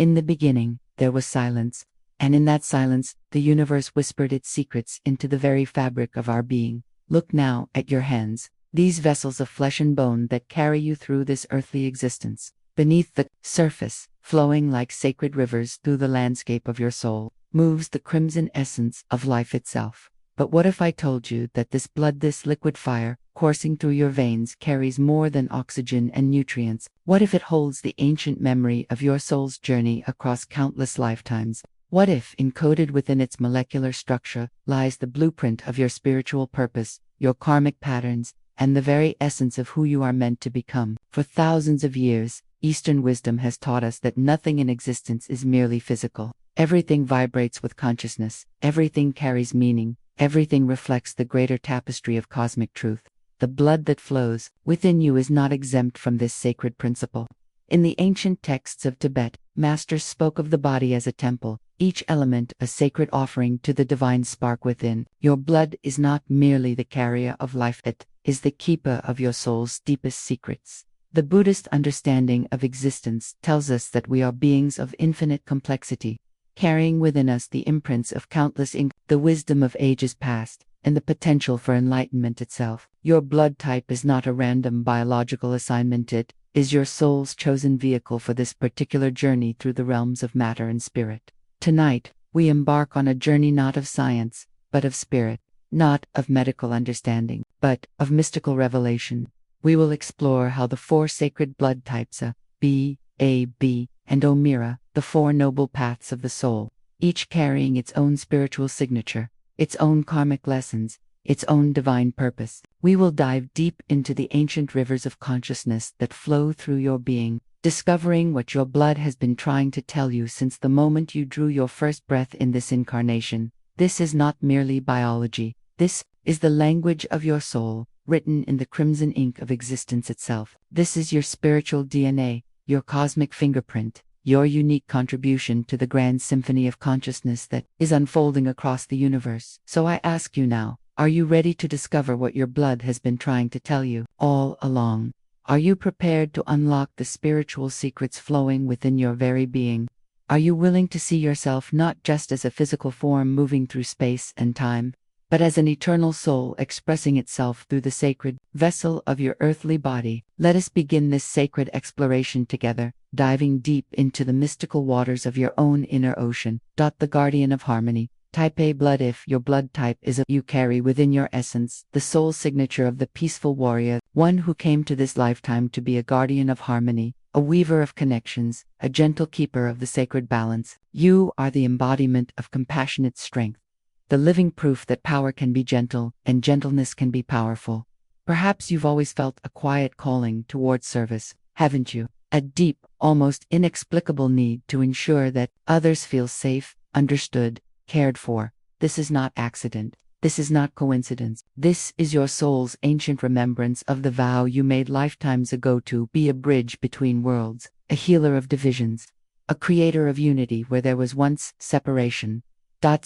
In the beginning, there was silence, and in that silence, the universe whispered its secrets into the very fabric of our being. Look now at your hands, these vessels of flesh and bone that carry you through this earthly existence. Beneath the surface, flowing like sacred rivers through the landscape of your soul, moves the crimson essence of life itself. But what if I told you that this blood, this liquid fire, coursing through your veins carries more than oxygen and nutrients? What if it holds the ancient memory of your soul's journey across countless lifetimes? What if, encoded within its molecular structure, lies the blueprint of your spiritual purpose, your karmic patterns, and the very essence of who you are meant to become? For thousands of years, Eastern wisdom has taught us that nothing in existence is merely physical. Everything vibrates with consciousness, everything carries meaning, everything reflects the greater tapestry of cosmic truth. The blood that flows within you is not exempt from this sacred principle. In the ancient texts of Tibet, masters spoke of the body as a temple, each element a sacred offering to the divine spark within. Your blood is not merely the carrier of life, it is the keeper of your soul's deepest secrets. The Buddhist understanding of existence tells us that we are beings of infinite complexity, carrying within us the imprints of countless the wisdom of ages past, and the potential for enlightenment itself. Your blood type is not a random biological assignment, it is your soul's chosen vehicle for this particular journey through the realms of matter and spirit. Tonight, we embark on a journey not of science, but of spirit, not of medical understanding, but of mystical revelation. We will explore how the four sacred blood types B, A, B, and O Mira, the four noble paths of the soul, each carrying its own spiritual signature, its own karmic lessons, its own divine purpose. We will dive deep into the ancient rivers of consciousness that flow through your being, discovering what your blood has been trying to tell you since the moment you drew your first breath in this incarnation. This is not merely biology. This is the language of your soul, written in the crimson ink of existence itself. This is your spiritual DNA, your cosmic fingerprint, your unique contribution to the grand symphony of consciousness that is unfolding across the universe. So I ask you now, are you ready to discover what your blood has been trying to tell you all along? Are you prepared to unlock the spiritual secrets flowing within your very being? Are you willing to see yourself not just as a physical form moving through space and time, but as an eternal soul expressing itself through the sacred vessel of your earthly body? Let us begin this sacred exploration together, diving deep into the mystical waters of your own inner ocean. The guardian of harmony. Type A blood. If your blood type is A, you carry within your essence the soul signature of the peaceful warrior, one who came to this lifetime to be a guardian of harmony, a weaver of connections, a gentle keeper of the sacred balance. You are the embodiment of compassionate strength, the living proof that power can be gentle and gentleness can be powerful. Perhaps you've always felt a quiet calling towards service, haven't you? A deep, almost inexplicable need to ensure that others feel safe, understood, cared for. This is not accident. This is not coincidence. This is your soul's ancient remembrance of the vow you made lifetimes ago to be a bridge between worlds, a healer of divisions, a creator of unity where there was once separation.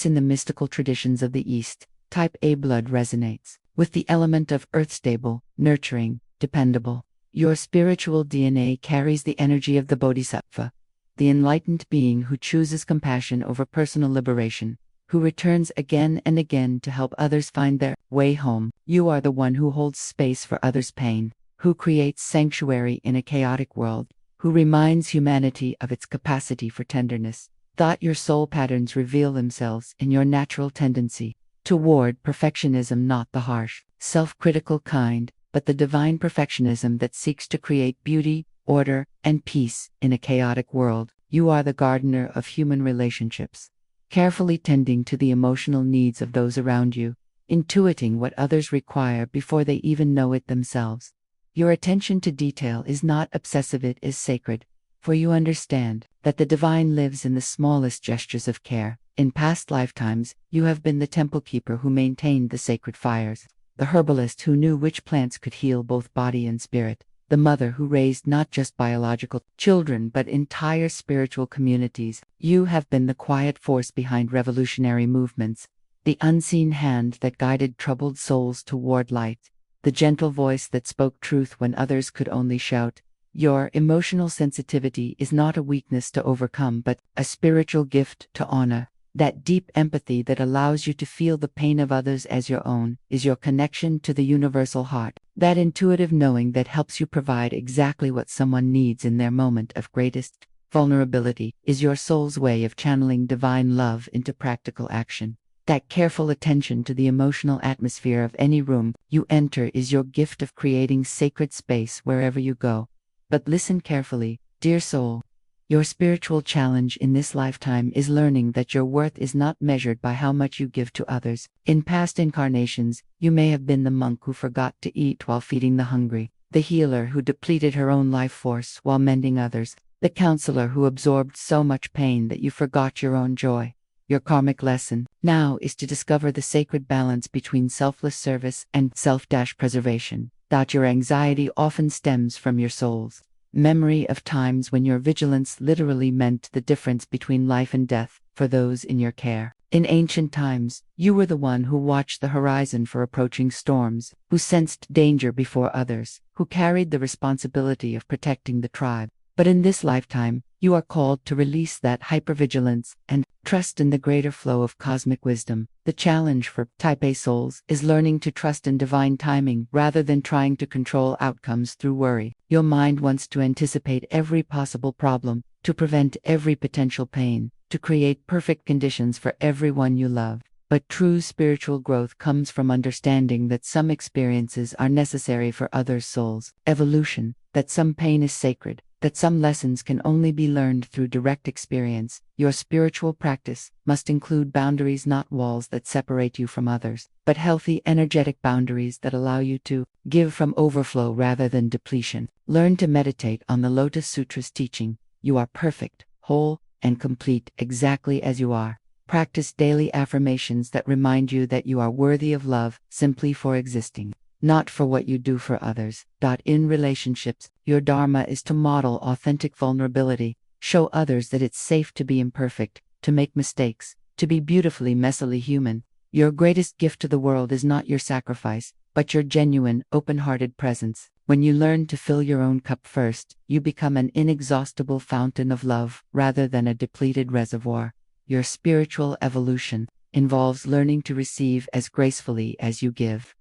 In the mystical traditions of the East, Type A blood resonates with the element of earth, stable, nurturing, dependable. Your spiritual DNA carries the energy of the Bodhisattva, the enlightened being who chooses compassion over personal liberation, who returns again and again to help others find their way home. You are the one who holds space for others' pain, who creates sanctuary in a chaotic world, who reminds humanity of its capacity for tenderness. Your soul patterns reveal themselves in your natural tendency toward perfectionism, not the harsh, self-critical kind, but the divine perfectionism that seeks to create beauty, order, and peace in a chaotic world. You are the gardener of human relationships, carefully tending to the emotional needs of those around you, intuiting what others require before they even know it themselves. Your attention to detail is not obsessive, it is sacred, for you understand that the divine lives in the smallest gestures of care. In past lifetimes, you have been the temple keeper who maintained the sacred fires, the herbalist who knew which plants could heal both body and spirit, the mother who raised not just biological children but entire spiritual communities. You have been the quiet force behind revolutionary movements, the unseen hand that guided troubled souls toward light, the gentle voice that spoke truth when others could only shout. Your emotional sensitivity is not a weakness to overcome, but a spiritual gift to honor. That deep empathy that allows you to feel the pain of others as your own is your connection to the universal heart. That intuitive knowing that helps you provide exactly what someone needs in their moment of greatest vulnerability is your soul's way of channeling divine love into practical action. That careful attention to the emotional atmosphere of any room you enter is your gift of creating sacred space wherever you go. But listen carefully, dear soul. Your spiritual challenge in this lifetime is learning that your worth is not measured by how much you give to others. In past incarnations, you may have been the monk who forgot to eat while feeding the hungry, the healer who depleted her own life force while mending others, the counselor who absorbed so much pain that you forgot your own joy. Your karmic lesson now is to discover the sacred balance between selfless service and self-preservation. That your anxiety often stems from your soul's memory of times when your vigilance literally meant the difference between life and death for those in your care. In ancient times, you were the one who watched the horizon for approaching storms, who sensed danger before others, who carried the responsibility of protecting the tribe. But in this lifetime, you are called to release that hypervigilance and trust in the greater flow of cosmic wisdom. The challenge for Type A souls is learning to trust in divine timing rather than trying to control outcomes through worry. Your mind wants to anticipate every possible problem, to prevent every potential pain, to create perfect conditions for everyone you love. But true spiritual growth comes from understanding that some experiences are necessary for others' souls' evolution, that some pain is sacred, that some lessons can only be learned through direct experience. Your spiritual practice must include boundaries, not walls that separate you from others, but healthy, energetic boundaries that allow you to give from overflow rather than depletion. Learn to meditate on the Lotus Sutra's teaching. You are perfect, whole, and complete exactly as you are. Practice daily affirmations that remind you that you are worthy of love simply for existing, not for what you do for others. In relationships, your dharma is to model authentic vulnerability, show others that it's safe to be imperfect, to make mistakes, to be beautifully, messily human. Your greatest gift to the world is not your sacrifice, but your genuine, open-hearted presence. When you learn to fill your own cup first, you become an inexhaustible fountain of love rather than a depleted reservoir. Your spiritual evolution involves learning to receive as gracefully as you give.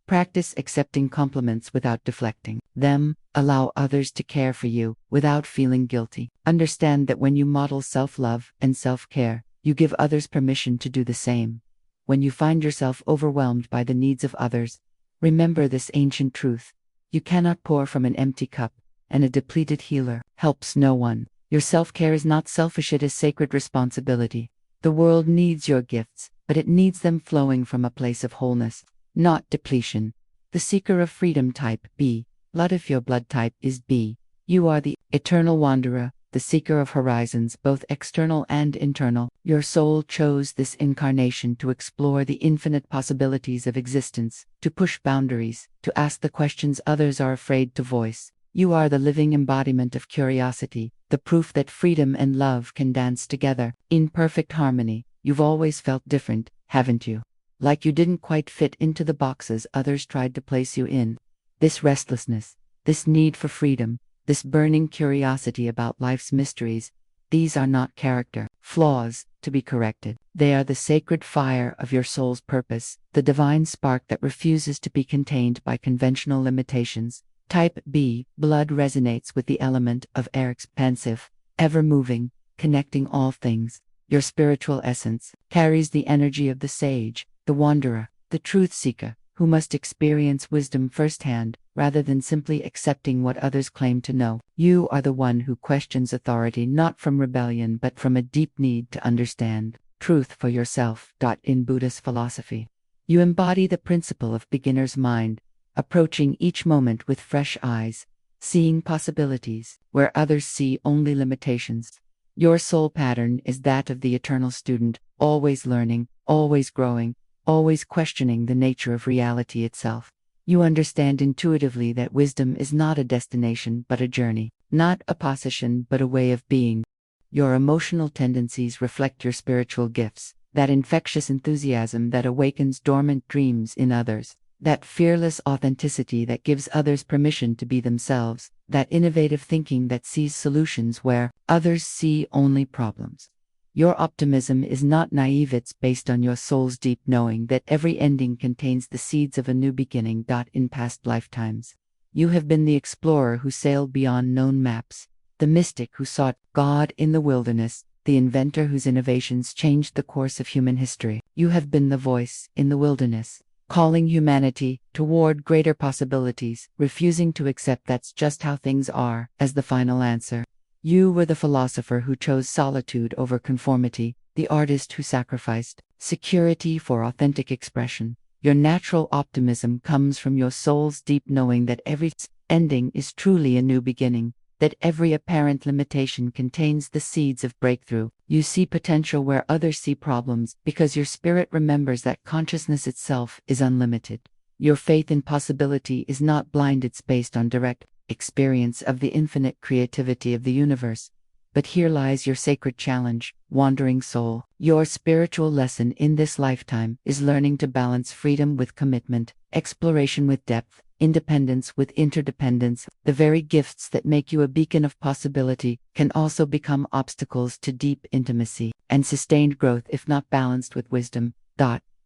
Practice accepting compliments without deflecting them. Allow others to care for you without feeling guilty. Understand that when you model self-love and self-care, you give others permission to do the same. When you find yourself overwhelmed by the needs of others, remember this ancient truth. You cannot pour from an empty cup, and a depleted healer helps no one. Your self-care is not selfish, it is sacred responsibility. The world needs your gifts, but it needs them flowing from a place of wholeness, not depletion. The seeker of freedom, Type B. Blood. If your blood type is B, you are the eternal wanderer, the seeker of horizons, both external and internal. Your soul chose this incarnation to explore the infinite possibilities of existence, to push boundaries, to ask the questions others are afraid to voice. You are the living embodiment of curiosity, the proof that freedom and love can dance together in perfect harmony. You've always felt different, haven't you? Like you didn't quite fit into the boxes others tried to place you in. This restlessness, this need for freedom, this burning curiosity about life's mysteries, these are not character flaws to be corrected. They are the sacred fire of your soul's purpose, the divine spark that refuses to be contained by conventional limitations. Type B. Blood resonates with the element of air, expansive, ever-moving, connecting all things. Your spiritual essence carries the energy of the sage, the wanderer, the truth seeker, who must experience wisdom firsthand, rather than simply accepting what others claim to know. You are the one who questions authority not from rebellion but from a deep need to understand truth for yourself. In Buddhist philosophy, you embody the principle of beginner's mind, approaching each moment with fresh eyes, seeing possibilities where others see only limitations. Your soul pattern is that of the eternal student, always learning, always growing, always questioning the nature of reality itself. You understand intuitively that wisdom is not a destination but a journey, not a position but a way of being. Your emotional tendencies reflect your spiritual gifts, that infectious enthusiasm that awakens dormant dreams in others, that fearless authenticity that gives others permission to be themselves. that innovative thinking that sees solutions where others see only problems. Your optimism is not naive, it's based on your soul's deep knowing that every ending contains the seeds of a new beginning. In past lifetimes, you have been the explorer who sailed beyond known maps, the mystic who sought God in the wilderness, the inventor whose innovations changed the course of human history. You have been the voice in the wilderness, calling humanity toward greater possibilities, refusing to accept that's just how things are as the final answer. You were the philosopher who chose solitude over conformity, the artist who sacrificed security for authentic expression. Your natural optimism comes from your soul's deep knowing that every ending is truly a new beginning, that every apparent limitation contains the seeds of breakthrough. You see potential where others see problems because your spirit remembers that consciousness itself is unlimited. Your faith in possibility is not blind, it's based on direct experience of the infinite creativity of the universe. But here lies your sacred challenge, wandering soul. Your spiritual lesson in this lifetime is learning to balance freedom with commitment, exploration with depth, independence with interdependence. The very gifts that make you a beacon of possibility can also become obstacles to deep intimacy and sustained growth if not balanced with wisdom.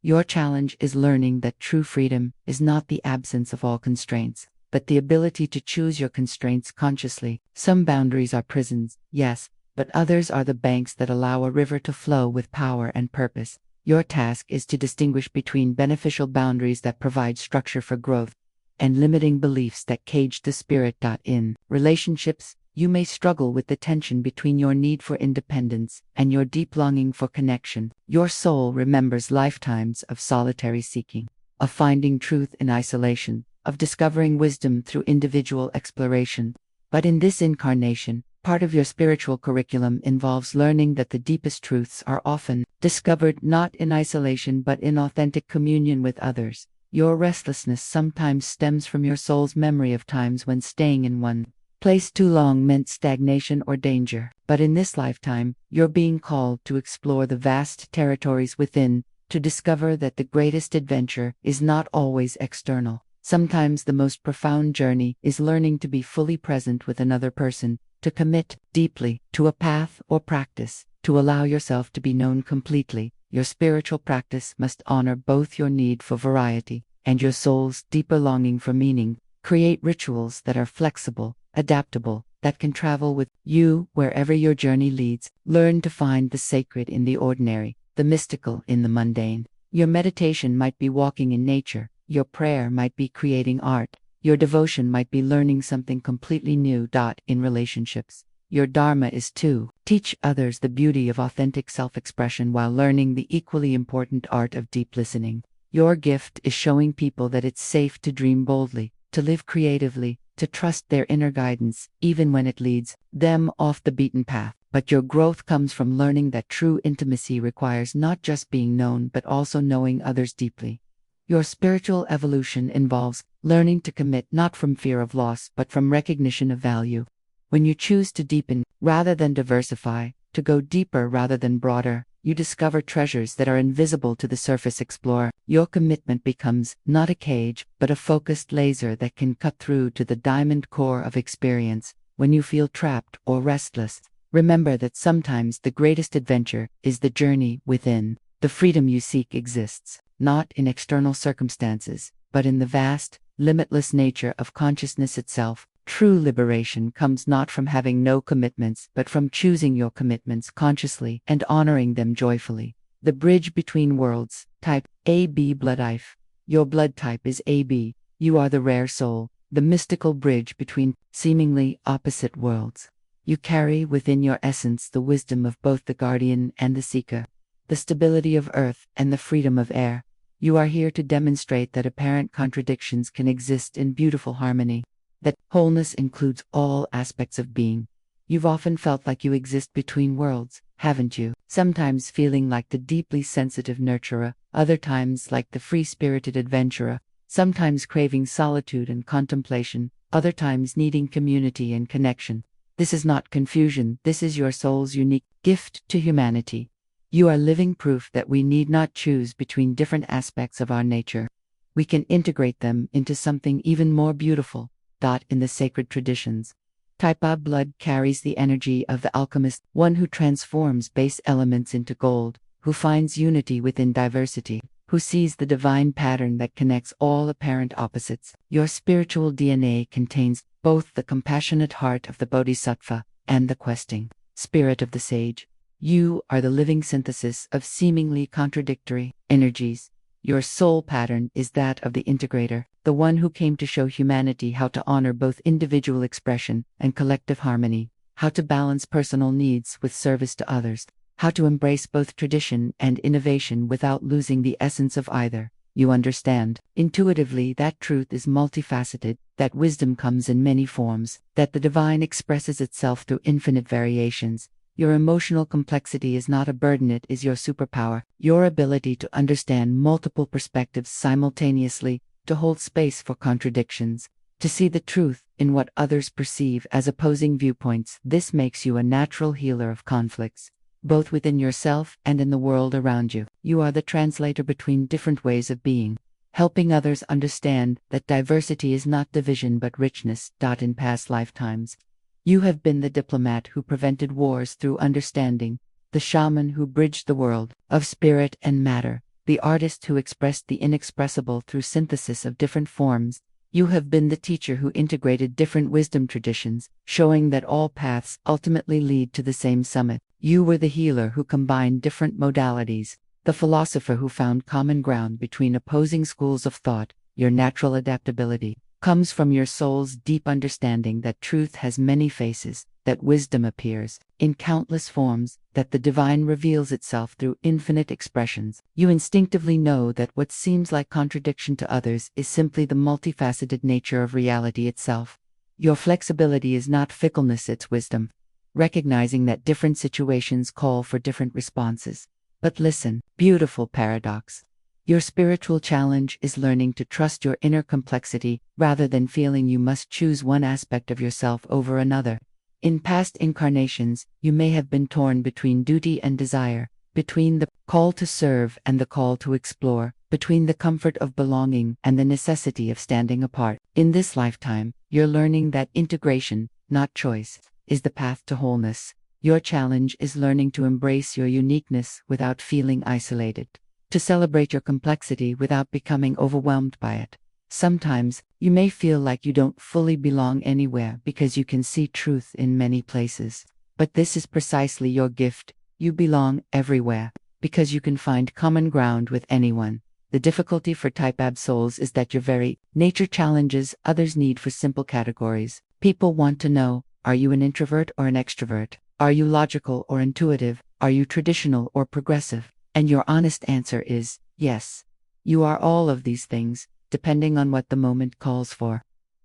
Your challenge is learning that true freedom is not the absence of all constraints, but the ability to choose your constraints consciously. Some boundaries are prisons, yes, but others are the banks that allow a river to flow with power and purpose. Your task is to distinguish between beneficial boundaries that provide structure for growth and limiting beliefs that cage the spirit. In relationships, you may struggle with the tension between your need for independence and your deep longing for connection. Your soul remembers lifetimes of solitary seeking, of finding truth in isolation, of discovering wisdom through individual exploration. But in this incarnation, part of your spiritual curriculum involves learning that the deepest truths are often discovered not in isolation but in authentic communion with others. Your restlessness sometimes stems from your soul's memory of times when staying in one place too long meant stagnation or danger. But in this lifetime, you're being called to explore the vast territories within, to discover that the greatest adventure is not always external. Sometimes the most profound journey is learning to be fully present with another person, to commit deeply to a path or practice, to allow yourself to be known completely. Your spiritual practice must honor both your need for variety and your soul's deeper longing for meaning. Create rituals that are flexible, adaptable, that can travel with you wherever your journey leads. Learn to find the sacred in the ordinary, the mystical in the mundane. Your meditation might be walking in nature. Your prayer might be creating art. Your devotion might be learning something completely new. In relationships, your dharma is to teach others the beauty of authentic self-expression while learning the equally important art of deep listening. Your gift is showing people that it's safe to dream boldly, to live creatively, to trust their inner guidance, even when it leads them off the beaten path. But your growth comes from learning that true intimacy requires not just being known but also knowing others deeply. Your spiritual evolution involves learning to commit not from fear of loss but from recognition of value. When you choose to deepen rather than diversify, to go deeper rather than broader, you discover treasures that are invisible to the surface explorer. Your commitment becomes not a cage but a focused laser that can cut through to the diamond core of experience. When you feel trapped or restless, remember that sometimes the greatest adventure is the journey within. The freedom you seek exists not in external circumstances, but in the vast, limitless nature of consciousness itself. True liberation comes not from having no commitments, but from choosing your commitments consciously and honoring them joyfully. The bridge between worlds. Type AB blood type. Your blood type is AB. You are the rare soul, the mystical bridge between seemingly opposite worlds. You carry within your essence the wisdom of both the guardian and the seeker, the stability of earth and the freedom of air. You are here to demonstrate that apparent contradictions can exist in beautiful harmony, that wholeness includes all aspects of being. You've often felt like you exist between worlds, haven't you? Sometimes feeling like the deeply sensitive nurturer, other times like the free-spirited adventurer, sometimes craving solitude and contemplation, other times needing community and connection. This is not confusion, this is your soul's unique gift to humanity. You are living proof that we need not choose between different aspects of our nature. We can integrate them into something even more beautiful. In the sacred traditions, Taipa blood carries the energy of the alchemist, one who transforms base elements into gold, who finds unity within diversity, who sees the divine pattern that connects all apparent opposites. Your spiritual DNA contains both the compassionate heart of the bodhisattva and the questing spirit of the sage. You are the living synthesis of seemingly contradictory energies. Your soul pattern is that of the integrator, the one who came to show humanity how to honor both individual expression and collective harmony, how to balance personal needs with service to others, how to embrace both tradition and innovation without losing the essence of either. You understand intuitively that truth is multifaceted, that wisdom comes in many forms, that the divine expresses itself through infinite variations. Your emotional complexity is not a burden, it is your superpower, your ability to understand multiple perspectives simultaneously, to hold space for contradictions, to see the truth in what others perceive as opposing viewpoints. This makes you a natural healer of conflicts, both within yourself and in the world around you. You are the translator between different ways of being, helping others understand that diversity is not division but richness. In past lifetimes, you have been the diplomat who prevented wars through understanding, the shaman who bridged the world of spirit and matter, the artist who expressed the inexpressible through synthesis of different forms. You have been the teacher who integrated different wisdom traditions, showing that all paths ultimately lead to the same summit. You were the healer who combined different modalities, the philosopher who found common ground between opposing schools of thought. Your natural adaptability comes from your soul's deep understanding that truth has many faces, that wisdom appears in countless forms, that the divine reveals itself through infinite expressions. You instinctively know that what seems like contradiction to others is simply the multifaceted nature of reality itself. Your flexibility is not fickleness, it's wisdom, recognizing that different situations call for different responses. But listen, beautiful paradox. Your spiritual challenge is learning to trust your inner complexity rather than feeling you must choose one aspect of yourself over another. In past incarnations, you may have been torn between duty and desire, between the call to serve and the call to explore, between the comfort of belonging and the necessity of standing apart. In this lifetime, you're learning that integration, not choice, is the path to wholeness. Your challenge is learning to embrace your uniqueness without feeling isolated, to celebrate your complexity without becoming overwhelmed by it. Sometimes, you may feel like you don't fully belong anywhere because you can see truth in many places. But this is precisely your gift. You belong everywhere because you can find common ground with anyone. The difficulty for Type AB souls is that your very nature challenges others' need for simple categories. People want to know, are you an introvert or an extrovert? Are you logical or intuitive? Are you traditional or progressive? And your honest answer is, yes. You are all of these things, depending on what the moment calls for.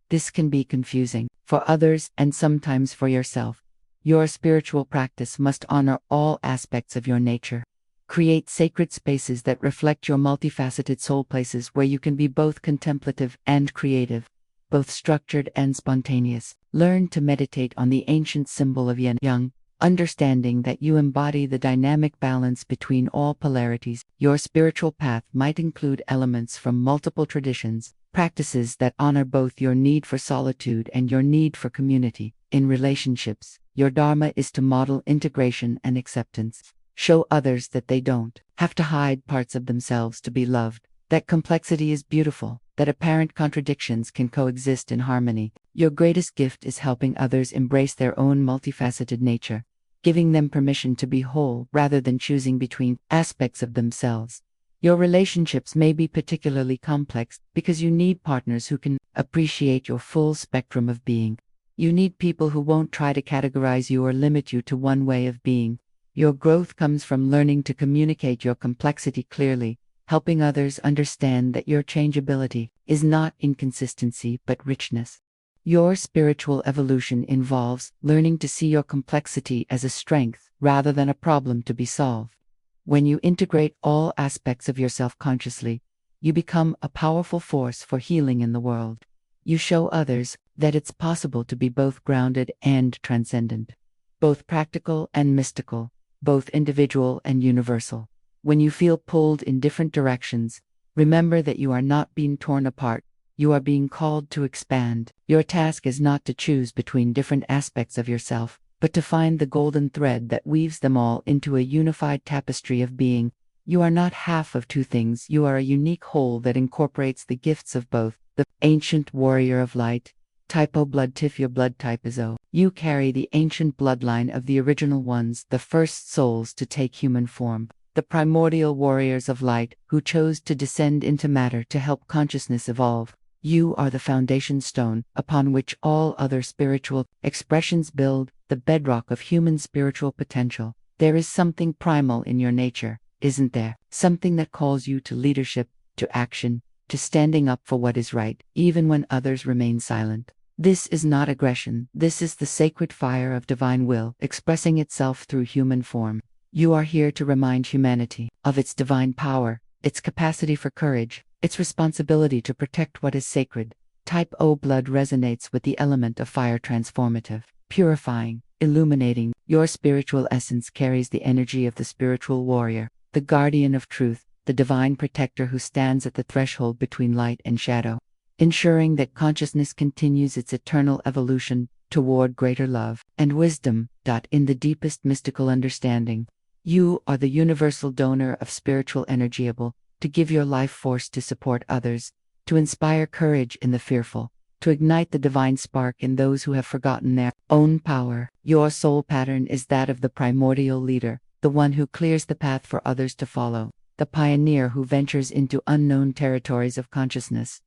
This can be confusing for others and sometimes for yourself. Your spiritual practice must honor all aspects of your nature. Create sacred spaces that reflect your multifaceted soul, places where you can be both contemplative and creative, both structured and spontaneous. Learn to meditate on the ancient symbol of yin-yang, understanding that you embody the dynamic balance between all polarities. Your spiritual path might include elements from multiple traditions, practices that honor both your need for solitude and your need for community. In relationships, your dharma is to model integration and acceptance. Show others that they don't have to hide parts of themselves to be loved, that complexity is beautiful, that apparent contradictions can coexist in harmony. Your greatest gift is helping others embrace their own multifaceted nature, giving them permission to be whole rather than choosing between aspects of themselves. Your relationships may be particularly complex because you need partners who can appreciate your full spectrum of being. You need people who won't try to categorize you or limit you to one way of being. Your growth comes from learning to communicate your complexity clearly, helping others understand that your changeability is not inconsistency but richness. Your spiritual evolution involves learning to see your complexity as a strength rather than a problem to be solved. When you integrate all aspects of yourself consciously, you become a powerful force for healing in the world. You show others that it's possible to be both grounded and transcendent, both practical and mystical, both individual and universal. When you feel pulled in different directions, remember that you are not being torn apart, You are being called to expand. Your task is not to choose between different aspects of yourself, but to find the golden thread that weaves them all into a unified tapestry of being. You are not half of two things, you are a unique whole that incorporates the gifts of both. The ancient warrior of light. Type O blood type. Your blood type is O. You carry the ancient bloodline of the original ones, the first souls to take human form. The primordial warriors of light, who chose to descend into matter to help consciousness evolve. You are the foundation stone, upon which all other spiritual expressions build, the bedrock of human spiritual potential. There is something primal in your nature, isn't there? Something that calls you to leadership, to action, to standing up for what is right, even when others remain silent. This is not aggression, this is the sacred fire of divine will, expressing itself through human form. You are here to remind humanity of its divine power, its capacity for courage, its responsibility to protect what is sacred. Type O blood resonates with the element of fire, transformative, purifying, illuminating. Your spiritual essence carries the energy of the spiritual warrior, the guardian of truth, the divine protector who stands at the threshold between light and shadow, ensuring that consciousness continues its eternal evolution toward greater love and wisdom. In the deepest mystical understanding, you are the universal donor of spiritual energy, able to give your life force to support others, to inspire courage in the fearful, to ignite the divine spark in those who have forgotten their own power. Your soul pattern is that of the primordial leader, the one who clears the path for others to follow, the pioneer who ventures into unknown territories of consciousness.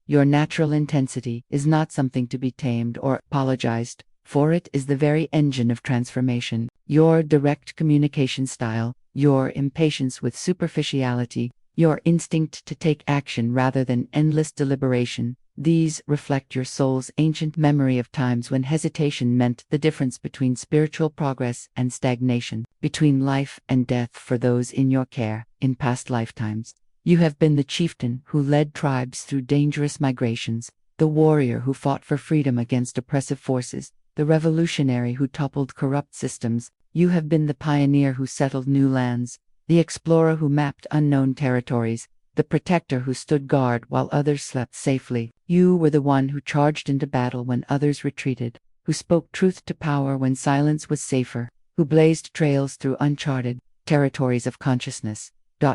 Your natural intensity is not something to be tamed or apologized for. It is the very engine of transformation. Your direct communication style, your impatience with superficiality, your instinct to take action rather than endless deliberation, these reflect your soul's ancient memory of times when hesitation meant the difference between spiritual progress and stagnation, between life and death for those in your care. In past lifetimes, you have been the chieftain who led tribes through dangerous migrations, the warrior who fought for freedom against oppressive forces, the revolutionary who toppled corrupt systems. You have been the pioneer who settled new lands, the explorer who mapped unknown territories, the protector who stood guard while others slept safely. You were the one who charged into battle when others retreated, who spoke truth to power when silence was safer, who blazed trails through uncharted territories of consciousness.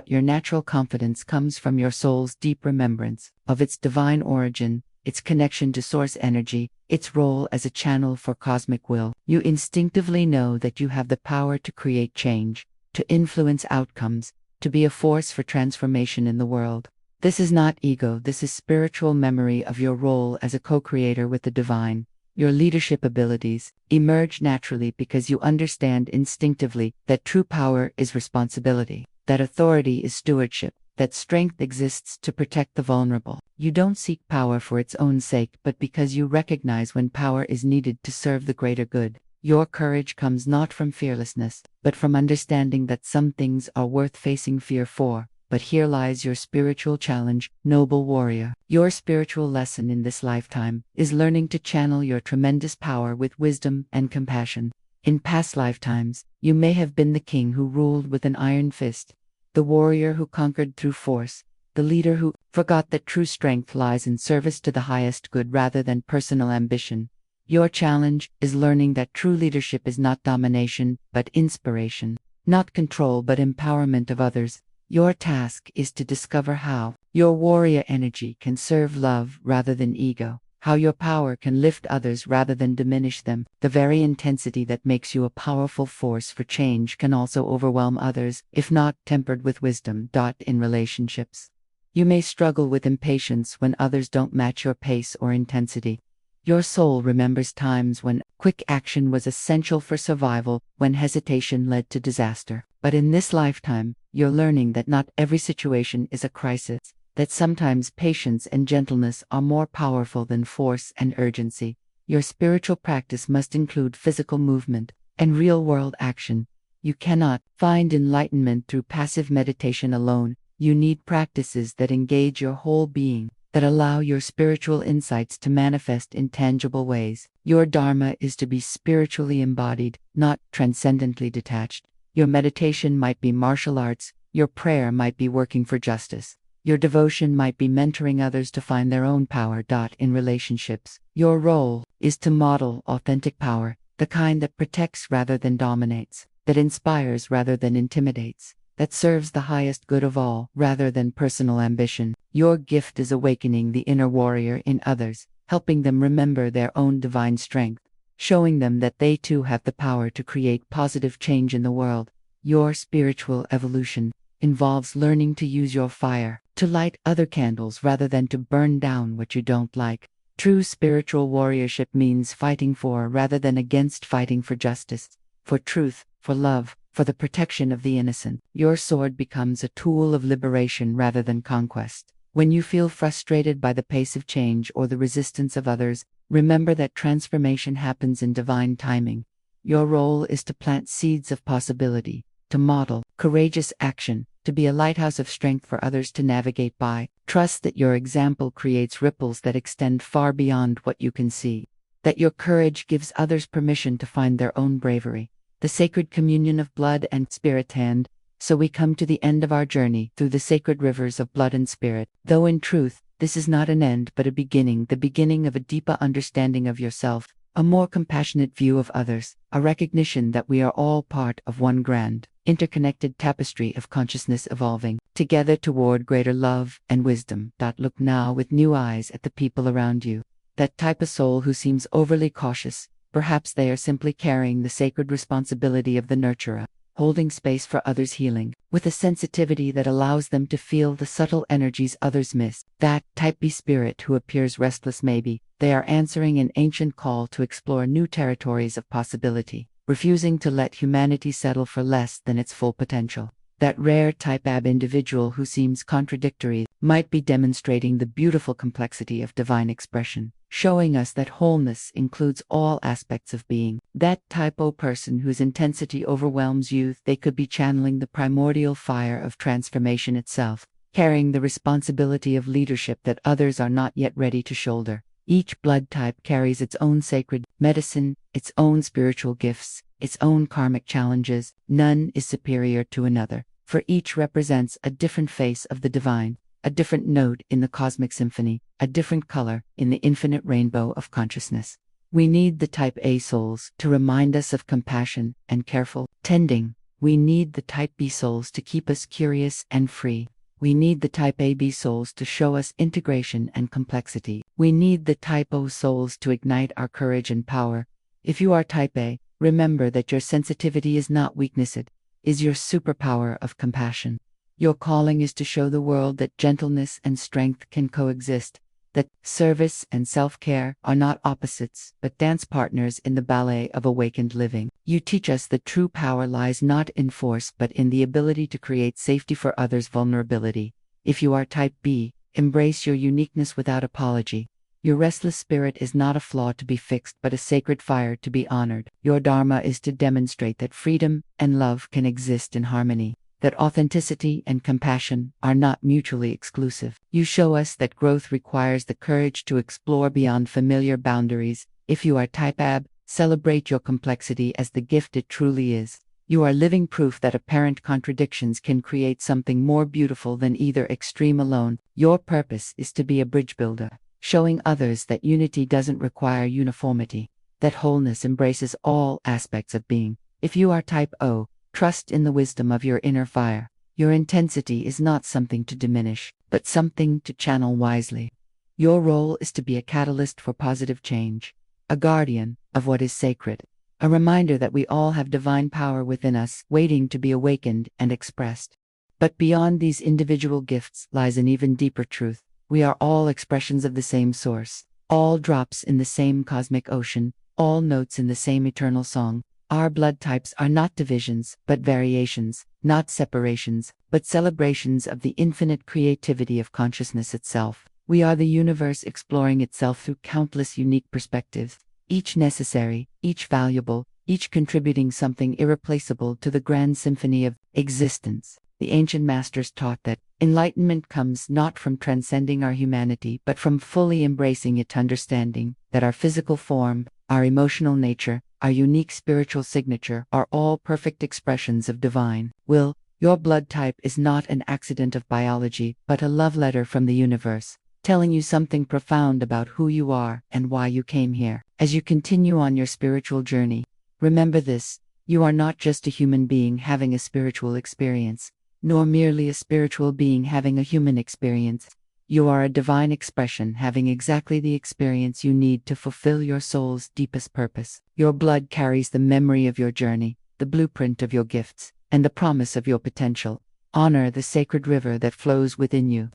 Your natural confidence comes from your soul's deep remembrance of its divine origin, its connection to source energy, its role as a channel for cosmic will. You instinctively know that you have the power to create change, to influence outcomes, to be a force for transformation in the world. This is not ego, this is spiritual memory of your role as a co-creator with the divine. Your leadership abilities emerge naturally because you understand instinctively that true power is responsibility, that authority is stewardship, that strength exists to protect the vulnerable. You don't seek power for its own sake, but because you recognize when power is needed to serve the greater good. Your courage comes not from fearlessness, but from understanding that some things are worth facing fear for. But here lies your spiritual challenge, noble warrior. Your spiritual lesson in this lifetime is learning to channel your tremendous power with wisdom and compassion. In past lifetimes, you may have been the king who ruled with an iron fist, the warrior who conquered through force, the leader who forgot that true strength lies in service to the highest good rather than personal ambition. Your challenge is learning that true leadership is not domination, but inspiration, not control, but empowerment of others. Your task is to discover how your warrior energy can serve love rather than ego, how your power can lift others rather than diminish them. The very intensity that makes you a powerful force for change can also overwhelm others, if not tempered with wisdom. In relationships, you may struggle with impatience when others don't match your pace or intensity. Your soul remembers times when quick action was essential for survival, when hesitation led to disaster. But in this lifetime, you're learning that not every situation is a crisis, that sometimes patience and gentleness are more powerful than force and urgency. Your spiritual practice must include physical movement and real-world action. You cannot find enlightenment through passive meditation alone. You need practices that engage your whole being, that allow your spiritual insights to manifest in tangible ways. Your dharma is to be spiritually embodied, not transcendently detached. Your meditation might be martial arts, your prayer might be working for justice. Your devotion might be mentoring others to find their own power. In relationships, your role is to model authentic power, the kind that protects rather than dominates, that inspires rather than intimidates, that serves the highest good of all rather than personal ambition. Your gift is awakening the inner warrior in others, helping them remember their own divine strength, showing them that they too have the power to create positive change in the world. Your spiritual evolution involves learning to use your fire to light other candles rather than to burn down what you don't like. True spiritual warriorship means fighting for rather than against, fighting for justice, for truth, for love, for the protection of the innocent. Your sword becomes a tool of liberation rather than conquest. When you feel frustrated by the pace of change or the resistance of others, remember that transformation happens in divine timing. Your role is to plant seeds of possibility, to model courageous action, to be a lighthouse of strength for others to navigate by. Trust that your example creates ripples that extend far beyond what you can see, that your courage gives others permission to find their own bravery. The sacred communion of blood and spirit. And so we come to the end of our journey through the sacred rivers of blood and spirit. Though in truth, this is not an end but a beginning, the beginning of a deeper understanding of yourself, a more compassionate view of others, a recognition that we are all part of one grand, interconnected tapestry of consciousness evolving together toward greater love and wisdom. Look now with new eyes at the people around you. That type of soul who seems overly cautious, perhaps they are simply carrying the sacred responsibility of the nurturer, holding space for others' healing, with a sensitivity that allows them to feel the subtle energies others miss. That type B spirit who appears restless, maybe they are answering an ancient call to explore new territories of possibility, refusing to let humanity settle for less than its full potential. That rare type AB individual who seems contradictory might be demonstrating the beautiful complexity of divine expression, showing us that wholeness includes all aspects of being. That type O person whose intensity overwhelms you, they could be channeling the primordial fire of transformation itself, carrying the responsibility of leadership that others are not yet ready to shoulder. Each blood type carries its own sacred medicine, its own spiritual gifts, its own karmic challenges. None is superior to another, for each represents a different face of the divine, a different note in the cosmic symphony, a different color in the infinite rainbow of consciousness. We need the type A souls to remind us of compassion and careful tending. We need the type B souls to keep us curious and free. We need the type AB souls to show us integration and complexity. We need the type O souls to ignite our courage and power. If you are type A, remember that your sensitivity is not weakness, it is your superpower of compassion. Your calling is to show the world that gentleness and strength can coexist, that service and self-care are not opposites, but dance partners in the ballet of awakened living. You teach us that true power lies not in force but in the ability to create safety for others' vulnerability. If you are type B, embrace your uniqueness without apology. Your restless spirit is not a flaw to be fixed but a sacred fire to be honored. Your dharma is to demonstrate that freedom and love can exist in harmony, that authenticity and compassion are not mutually exclusive. You show us that growth requires the courage to explore beyond familiar boundaries. If you are type AB, celebrate your complexity as the gift it truly is. You are living proof that apparent contradictions can create something more beautiful than either extreme alone. Your purpose is to be a bridge builder, showing others that unity doesn't require uniformity, that wholeness embraces all aspects of being. If you are type O, trust in the wisdom of your inner fire. Your intensity is not something to diminish, but something to channel wisely. Your role is to be a catalyst for positive change, a guardian of what is sacred, a reminder that we all have divine power within us, waiting to be awakened and expressed. But beyond these individual gifts lies an even deeper truth. We are all expressions of the same source, all drops in the same cosmic ocean, all notes in the same eternal song. Our blood types are not divisions, but variations, not separations, but celebrations of the infinite creativity of consciousness itself. We are the universe exploring itself through countless unique perspectives, each necessary, each valuable, each contributing something irreplaceable to the grand symphony of existence. The ancient masters taught that enlightenment comes not from transcending our humanity but from fully embracing it, understanding that our physical form, our emotional nature, our unique spiritual signature are all perfect expressions of divine will. Your blood type is not an accident of biology, but a love letter from the universe, telling you something profound about who you are and why you came here. As you continue on your spiritual journey, remember this: you are not just a human being having a spiritual experience, nor merely a spiritual being having a human experience. You are a divine expression having exactly the experience you need to fulfill your soul's deepest purpose. Your blood carries the memory of your journey, the blueprint of your gifts, and the promise of your potential. Honor the sacred river that flows within you.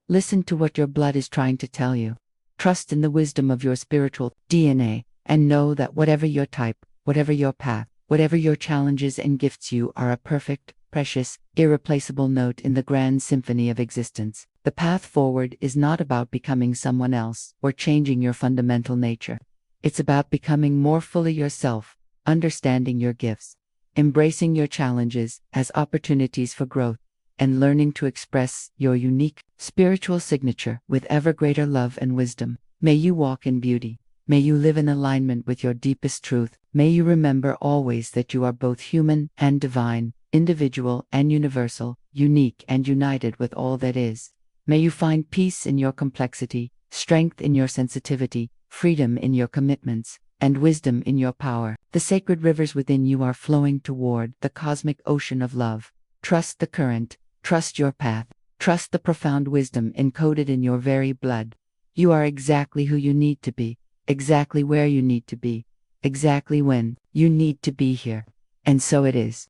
Listen to what your blood is trying to tell you. Trust in the wisdom of your spiritual DNA, and know that whatever your type, whatever your path, whatever your challenges and gifts, you are a perfect, precious, irreplaceable note in the grand symphony of existence. The path forward is not about becoming someone else or changing your fundamental nature. It's about becoming more fully yourself, understanding your gifts, embracing your challenges as opportunities for growth, and learning to express your unique spiritual signature with ever greater love and wisdom. May you walk in beauty. May you live in alignment with your deepest truth. May you remember always that you are both human and divine, individual and universal, unique and united with all that is. May you find peace in your complexity, strength in your sensitivity, freedom in your commitments, and wisdom in your power. The sacred rivers within you are flowing toward the cosmic ocean of love. Trust the current, trust your path, trust the profound wisdom encoded in your very blood. You are exactly who you need to be, exactly where you need to be, exactly when you need to be here. And so it is.